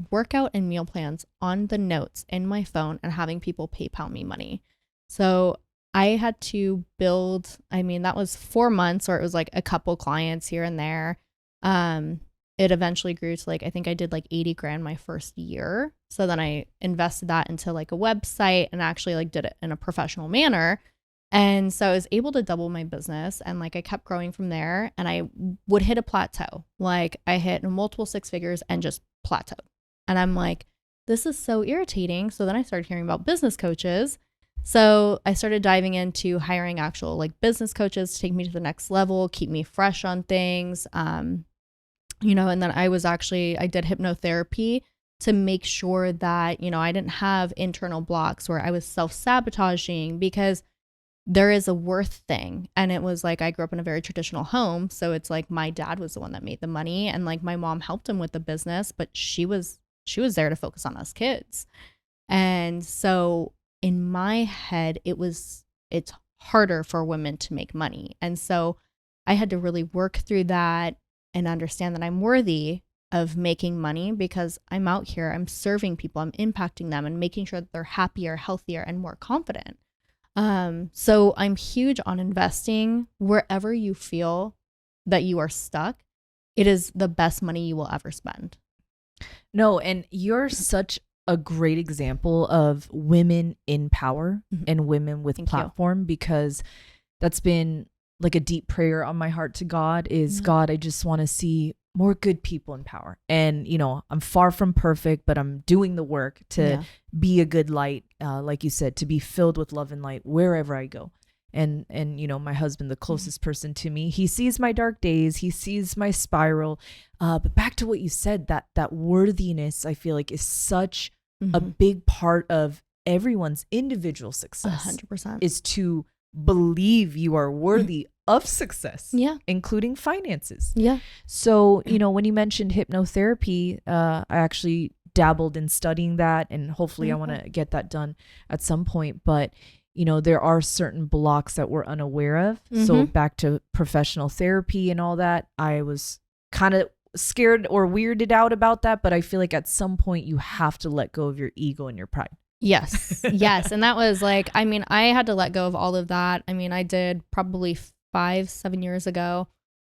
workout and meal plans on the notes in my phone and having people PayPal me money. So I had to build, I mean, that was 4 months, or it was like a couple clients here and there. It eventually grew to like, I think I did like 80 grand my first year. So then I invested that into like a website and actually like did it in a professional manner. And so I was able to double my business, and like I kept growing from there, and I would hit a plateau. Like I hit multiple six figures and just plateaued. And I'm like, this is so irritating. So then I started hearing about business coaches. So I started diving into hiring actual like business coaches to take me to the next level, keep me fresh on things. You know, and then I did hypnotherapy to make sure that, you know, I didn't have internal blocks where I was self-sabotaging, because there is a worth thing. And it was like, I grew up in a very traditional home. So it's like my dad was the one that made the money, and like my mom helped him with the business, but she was there to focus on us kids. And so in my head, it's harder for women to make money. And so I had to really work through that and understand that I'm worthy of making money, because I'm out here, I'm serving people, I'm impacting them and making sure that they're happier, healthier, and more confident. So I'm huge on investing wherever you feel that you are stuck. It is the best money you will ever spend. No, and you're such a great example of women in power and women with platform, because that's been like a deep prayer on my heart to God is, God, I just want to see more good people in power. And, you know, I'm far from perfect, but I'm doing the work to be a good light, like you said, to be filled with love and light wherever I go. and my husband, the closest person to me, he sees my dark days, he sees my spiral. But back to what you said, that worthiness, I feel like, is such a big part of everyone's individual success. 100%. Is to believe you are worthy of success, including finances. So when you mentioned hypnotherapy, I actually dabbled in studying that, and hopefully I want to get that done at some point. But there are certain blocks that we're unaware of. So back to professional therapy and all that, I was kind of scared or weirded out about that, but I feel like at some point you have to let go of your ego and your pride. Yes. And that was like, I mean, I had to let go of all of that. I mean, I did probably 5-7 years ago,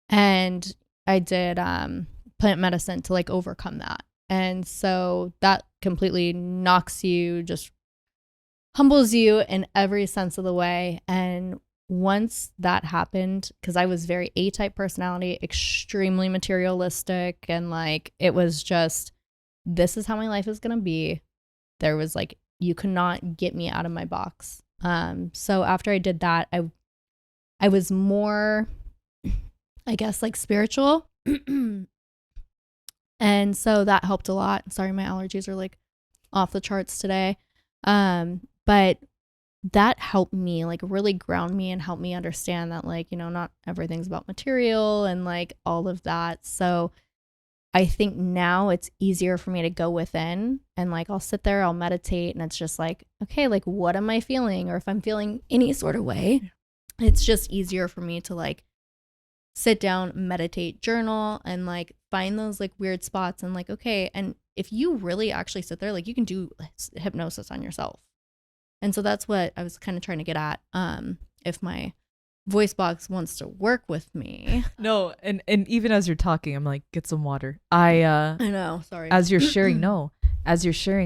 and I did plant medicine to like overcome that. And so that completely knocks you, just humbles you in every sense of the way. And once that happened, because I was very A-type personality, extremely materialistic, and like it was just, this is how my life is going to be. There was like, you could not get me out of my box. So after I did that, I was more, I guess, like spiritual. And so that helped a lot. Sorry, my allergies are like off the charts today. But that helped me like really ground me and help me understand that like, not everything's about material and like all of that. So I think now it's easier for me to go within and like I'll sit there, I'll meditate, and it's just like, okay, like what am I feeling? Or if I'm feeling any sort of way, it's just easier for me to like sit down, meditate, journal, and like find those like weird spots and like, okay. And if you really actually sit there, like you can do hypnosis on yourself. And so that's what I was kind of trying to get at. If my voice box wants to work with me. No, and even as you're talking, I'm like, get some water. I know, sorry. As you're sharing,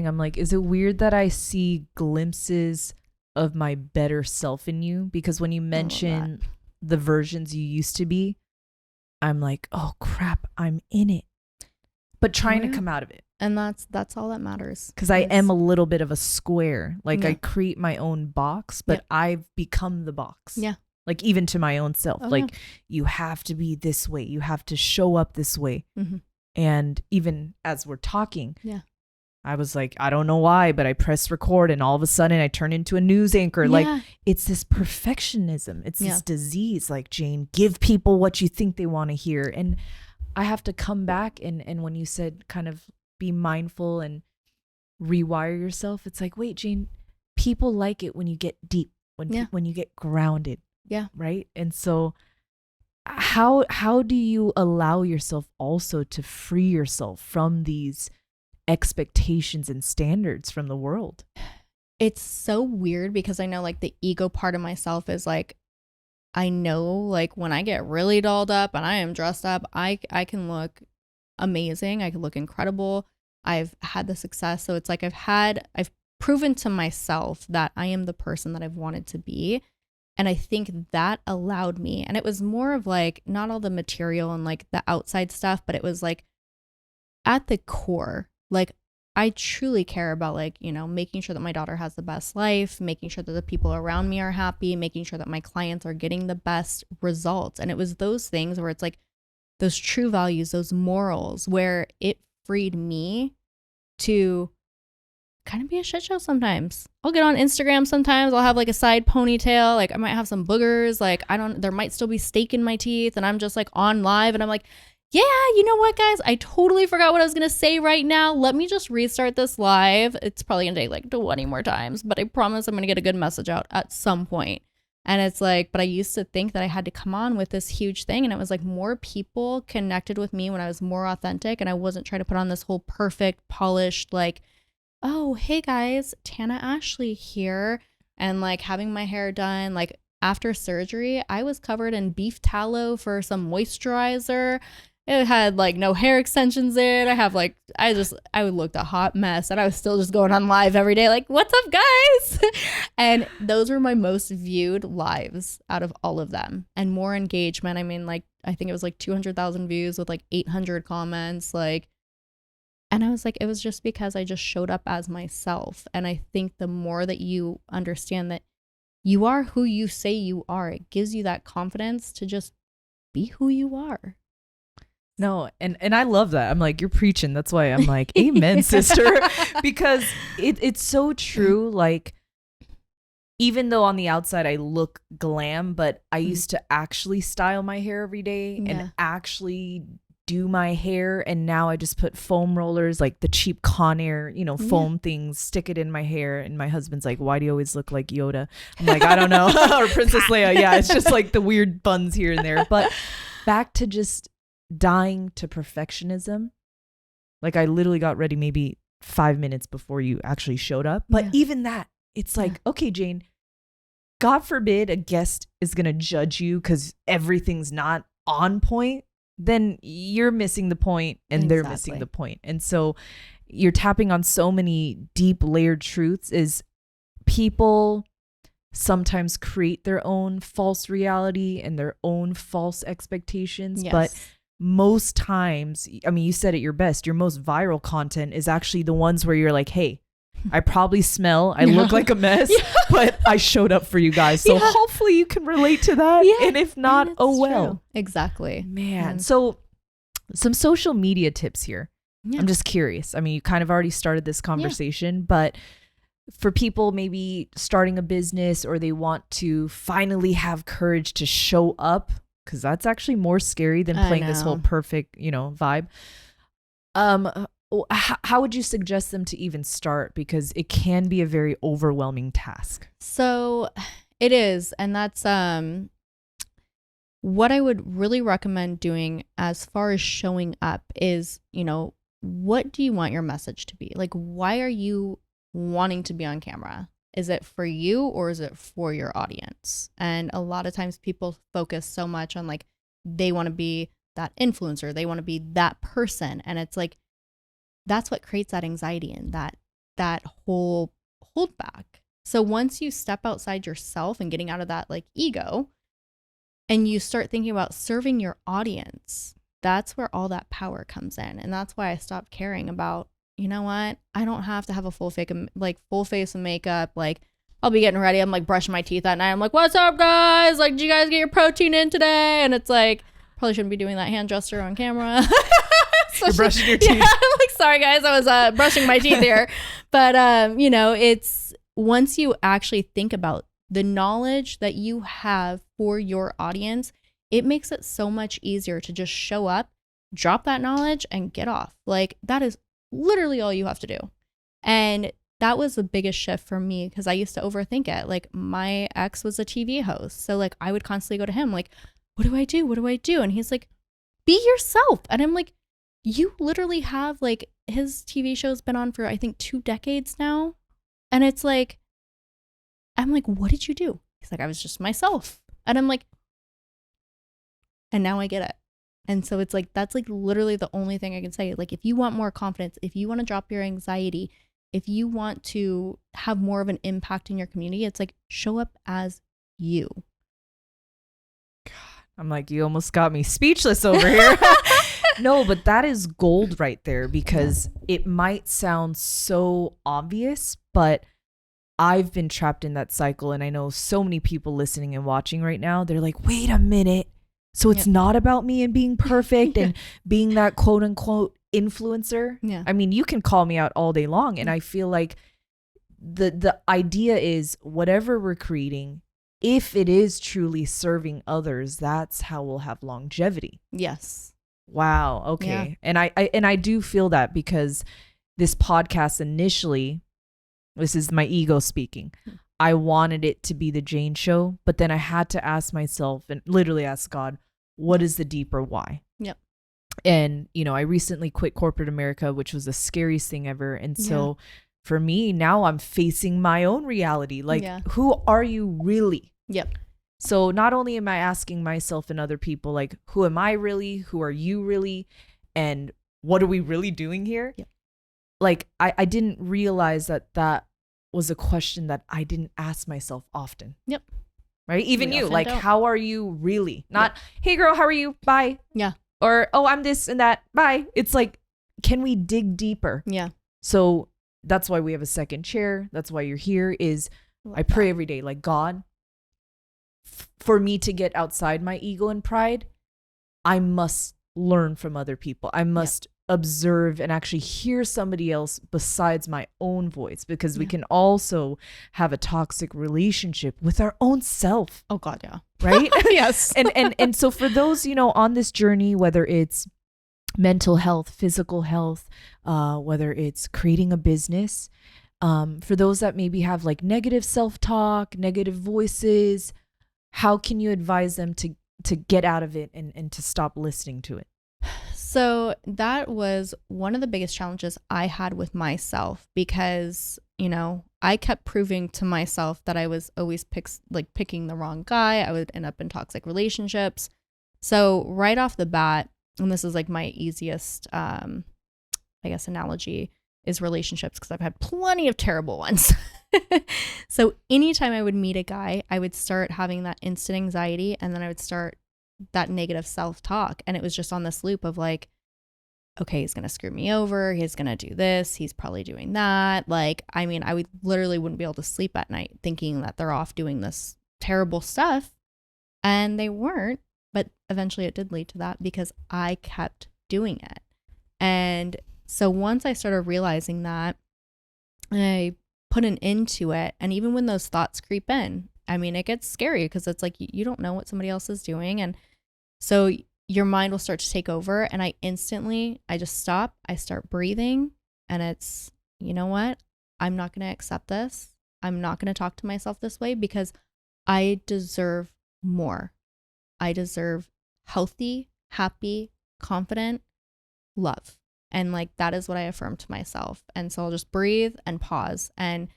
I'm like, is it weird that I see glimpses of my better self in you? Because when you mention the versions you used to be, I'm like, oh crap, I'm in it, but trying to come out of it. And that's all that matters. Because I am a little bit of a square. Like I create my own box, but I've become the box. Yeah. Like even to my own self, you have to be this way. You have to show up this way. And even as we're talking, I was like, I don't know why, but I pressed record and all of a sudden I turn into a news anchor. Like it's this perfectionism. It's this disease. Like, Jane, give people what you think they want to hear. And I have to come back. And when you said kind of be mindful and rewire yourself, it's like, wait, Jane, people like it when you get deep, when you get grounded. Yeah. Right. And so how do you allow yourself also to free yourself from these expectations and standards from the world? It's so weird because I know like the ego part of myself is like, I know like when I get really dolled up and I am dressed up, I can look amazing. I can look incredible. I've had the success. So it's like I've proven to myself that I am the person that I've wanted to be. And I think that allowed me, and it was more of like, not all the material and like the outside stuff, but it was like at the core, like I truly care about like, making sure that my daughter has the best life, making sure that the people around me are happy, making sure that my clients are getting the best results. And it was those things where it's like those true values, those morals, where it freed me to kind of be a shit show sometimes. I'll get on Instagram sometimes. I'll have like a side ponytail. Like I might have some boogers. Like there might still be steak in my teeth. And I'm just like on live and I'm like, yeah, you know what, guys? I totally forgot what I was going to say right now. Let me just restart this live. It's probably going to take like 20 more times, but I promise I'm going to get a good message out at some point. And it's like, but I used to think that I had to come on with this huge thing. And it was like more people connected with me when I was more authentic. And I wasn't trying to put on this whole perfect, polished, like, oh, hey guys, Tana Ashley here. And like having my hair done, like after surgery, I was covered in beef tallow for some moisturizer. It had like no hair extensions in. I looked a hot mess, and I was still just going on live every day. Like, what's up guys? And those were my most viewed lives out of all of them, and more engagement. I mean, like, I think it was like 200,000 views with like 800 comments. Like, and I was like, it was just because I just showed up as myself. And I think the more that you understand that you are who you say you are. It gives you that confidence to just be who you are. No, and I love that. I'm like, you're preaching. That's why I'm like, amen, sister. Because it's so true. Like, even though on the outside I look glam, but I used to actually style my hair every day and actually do my hair. And now I just put foam rollers, like the cheap Conair, foam things, stick it in my hair. And my husband's like, why do you always look like Yoda? I'm like, I don't know. Or Princess Leia. Yeah, it's just like the weird buns here and there. But back to just dying to perfectionism. Like, I literally got ready maybe 5 minutes before you actually showed up. But even that, it's like, okay, Jane, God forbid a guest is going to judge you because everything's not on point. Then you're missing the point and they're missing the point. And so you're tapping on so many deep layered truths. Is people sometimes create their own false reality and their own false expectations. But most times, I mean, you said it your best, your most viral content is actually the ones where you're like, hey, I probably smell, I look like a mess, but I showed up for you guys. So hopefully you can relate to that. And if not, oh well. True. Exactly. Man. So some social media tips here. I'm just curious. I mean, you kind of already started this conversation, but for people maybe starting a business, or they want to finally have courage to show up, because that's actually more scary than playing this whole perfect, vibe. How would you suggest them to even start? Because it can be a very overwhelming task. So it is. And that's what I would really recommend doing as far as showing up is, what do you want your message to be? Like, why are you wanting to be on camera? Is it for you or is it for your audience? And a lot of times people focus so much on like, they want to be that influencer. They want to be that person. And it's like, that's what creates that anxiety and that whole holdback. So once you step outside yourself and getting out of that like ego, and you start thinking about serving your audience, that's where all that power comes in. And that's why I stopped caring about, you know what? I don't have to have a full face of makeup. Like, I'll be getting ready. I'm like brushing my teeth that night. I'm like, what's up, guys? Like, did you guys get your protein in today? And it's like, probably shouldn't be doing that hand gesture on camera. So you're brushing your teeth. Yeah, I'm like, sorry guys, I was brushing my teeth here. But it's once you actually think about the knowledge that you have for your audience, it makes it so much easier to just show up, drop that knowledge, and get off. Like, that is literally all you have to do. And that was the biggest shift for me, because I used to overthink it. Like, my ex was a TV host, so like I would constantly go to him like, what do I do? What do I do? And he's like, be yourself. And I'm like, you literally have, like, his TV show's been on for I think 2 decades now. And it's like, I'm like, what did you do? He's like, I was just myself. And I'm like, and now I get it. And so it's like, that's like literally the only thing I can say. Like, if you want more confidence, if you want to drop your anxiety, if you want to have more of an impact in your community, it's like, show up as you. God, I'm like, you almost got me speechless over here. No, but that is gold right there, because it might sound so obvious, but I've been trapped in that cycle. And I know so many people listening and watching right now, they're like, wait a minute. So it's not about me and being perfect and being that quote unquote influencer. Yeah. I mean, you can call me out all day long. And I feel like the idea is whatever we're creating, if it is truly serving others, that's how we'll have longevity. Yes. Wow. Okay. Yeah. And I do feel that, because this podcast initially, this is my ego speaking, I wanted it to be the Jane Show, but then I had to ask myself and literally ask God, what is the deeper why? Yep. And, I recently quit corporate America, which was the scariest thing ever. And so for me, now I'm facing my own reality. Like, who are you really? Yep. So not only am I asking myself and other people, like, who am I really? Who are you really? And what are we really doing here? Yep. Like, I didn't realize that was a question that I didn't ask myself often. Yep. Right? Even you, like, how are you really? Not, hey girl, how are you? Bye. Yeah. Or, oh, I'm this and that. Bye. It's like, can we dig deeper? Yeah. So that's why we have a second chair. That's why you're here. I pray every day, like, God, for me to get outside my ego and pride, I must learn from other people. I must observe and actually hear somebody else besides my own voice, because we can also have a toxic relationship with our own self. Oh God, yeah. Right? Yes. And so for those, on this journey, whether it's mental health, physical health, whether it's creating a business, for those that maybe have like negative self-talk, negative voices, how can you advise them to get out of it and to stop listening to it? So that was one of the biggest challenges I had with myself, because, I kept proving to myself that I was always picking the wrong guy. I would end up in toxic relationships. So right off the bat, and this is like my easiest, I guess, analogy is relationships, because I've had plenty of terrible ones. So anytime I would meet a guy, I would start having that instant anxiety, and then I would start that negative self-talk. And it was just on this loop of like, okay, he's going to screw me over. He's going to do this. He's probably doing that. Like, I mean, I would literally wouldn't be able to sleep at night thinking that they're off doing this terrible stuff. And they weren't, but eventually it did lead to that because I kept doing it. And so once I started realizing that, I put an end to it. And even when those thoughts creep in, I mean, it gets scary because it's like you don't know what somebody else is doing. And so your mind will start to take over. And I just stop. I start breathing. And it's, you know what? I'm not going to accept this. I'm not going to talk to myself this way because I deserve more. I deserve healthy, happy, confident love. And like, that is what I affirm to myself. And so I'll just breathe and pause. And,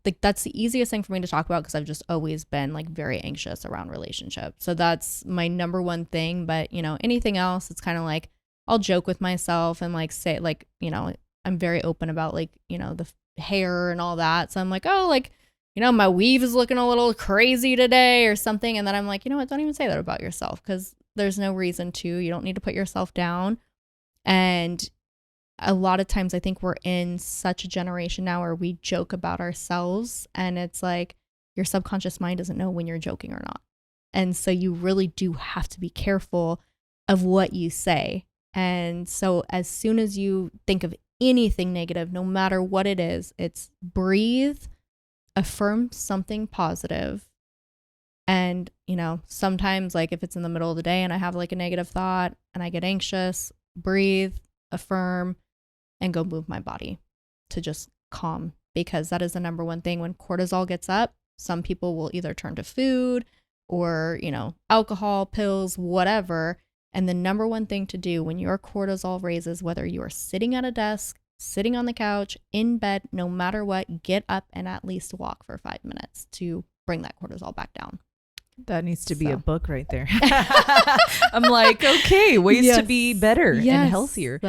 that's the easiest thing for me to talk about because I've just always been like very anxious around relationships. So that's my number one thing. But, anything else, it's kind of like I'll joke with myself and like say like, I'm very open about like, the hair and all that. So I'm like, oh, like, my weave is looking a little crazy today or something. And then I'm like, you know what? Don't even say that about yourself because there's no reason to. You don't need to put yourself down. And a lot of times I think we're in such a generation now where we joke about ourselves, and it's like your subconscious mind doesn't know when you're joking or not. And so you really do have to be careful of what you say. And so as soon as you think of anything negative, no matter what it is, it's breathe, affirm something positive. And, sometimes like if it's in the middle of the day and I have like a negative thought and I get anxious, breathe, affirm, and go move my body to just calm, because that is the number one thing. When cortisol gets up, some people will either turn to food or, alcohol, pills, whatever. And the number one thing to do when your cortisol raises, whether you are sitting at a desk, sitting on the couch, in bed, no matter what, get up and at least walk for 5 minutes to bring that cortisol back down. That needs to be a book right there. I'm like, okay, ways to be better and healthier.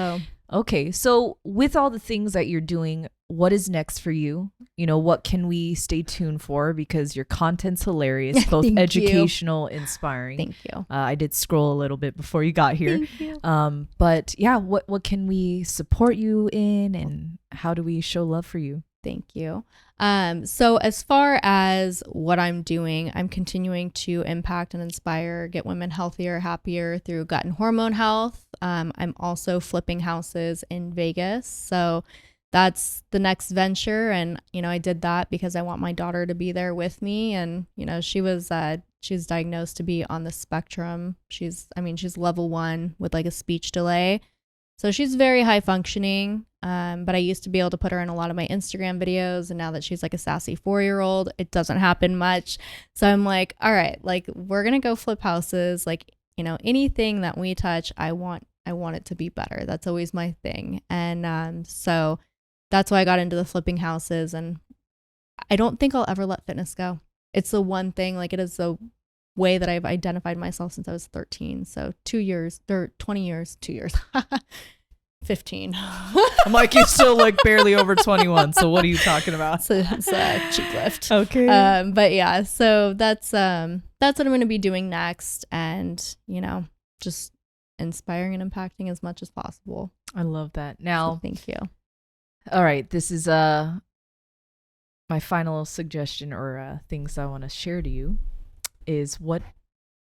Okay, so with all the things that you're doing, what is next for you? What can we stay tuned for? Because your content's hilarious, both educational, inspiring. Thank you. I did scroll a little bit before you got here. Thank you. But yeah, what can we support you in, and how do we show love for you? Thank you. So as far as what I'm doing, I'm continuing to impact and inspire, get women healthier, happier through gut and hormone health. I'm also flipping houses in Vegas. So that's the next venture. And, I did that because I want my daughter to be there with me. And, she's diagnosed to be on the spectrum. She's level 1 with like a speech delay. So she's very high functioning, but I used to be able to put her in a lot of my Instagram videos. And now that she's like a sassy 4-year-old, it doesn't happen much. So I'm like, all right, like we're going to go flip houses. Like, anything that we touch, I want it to be better. That's always my thing. And so that's why I got into the flipping houses. And I don't think I'll ever let fitness go. It's the one thing, like it is the way that I've identified myself since I was 13. So 2 years, or 20 years, 2 years, 15. I'm like, you still like barely over 21. So what are you talking about? It's a cheek lift. Okay. But yeah, so that's what I'm going to be doing next. And, just inspiring and impacting as much as possible. I love that. Now, so thank you. All right. This is My final suggestion or things I want to share to you is, what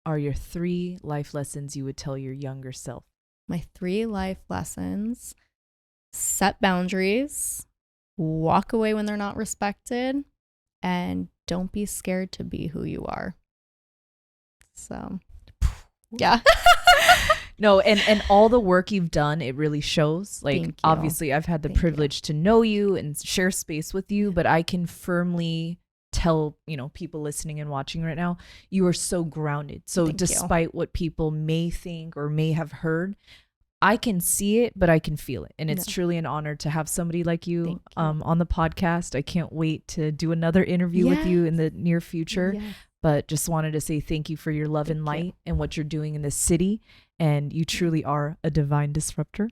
are your 3 life lessons you would tell your younger self? My 3 life lessons: set boundaries, walk away when they're not respected, and don't be scared to be who you are. So, yeah. No, and all the work you've done, it really shows. Like, obviously, I've had the privilege to know you and share space with you, but I can firmly tell, people listening and watching right now, you are so grounded. So despite what people may think or may have heard, I can see it, but I can feel it. And it's truly an honor to have somebody like you, on the podcast. I can't wait to do another interview with you in the near future. Yes. But just wanted to say thank you for your love and light and what you're doing in this city. And you truly are a divine disruptor.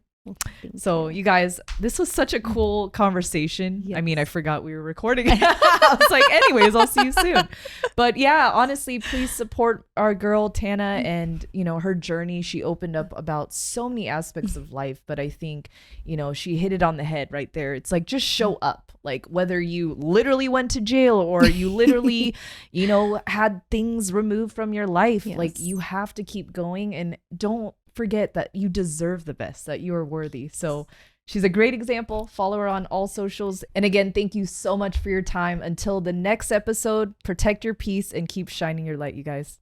So you guys, this was such a cool conversation. Yes. I mean, I forgot we were recording. I was like, anyways, I'll see you soon. But yeah, honestly, please support our girl Tana and, her journey. She opened up about so many aspects of life, but I think, she hit it on the head right there. It's like, just show up. Like, whether you literally went to jail or you literally, had things removed from your life, like, you have to keep going, and don't forget that you deserve the best, that you are worthy. So she's a great example. Follow her on all socials. And again, thank you so much for your time. Until the next episode, protect your peace and keep shining your light, you guys.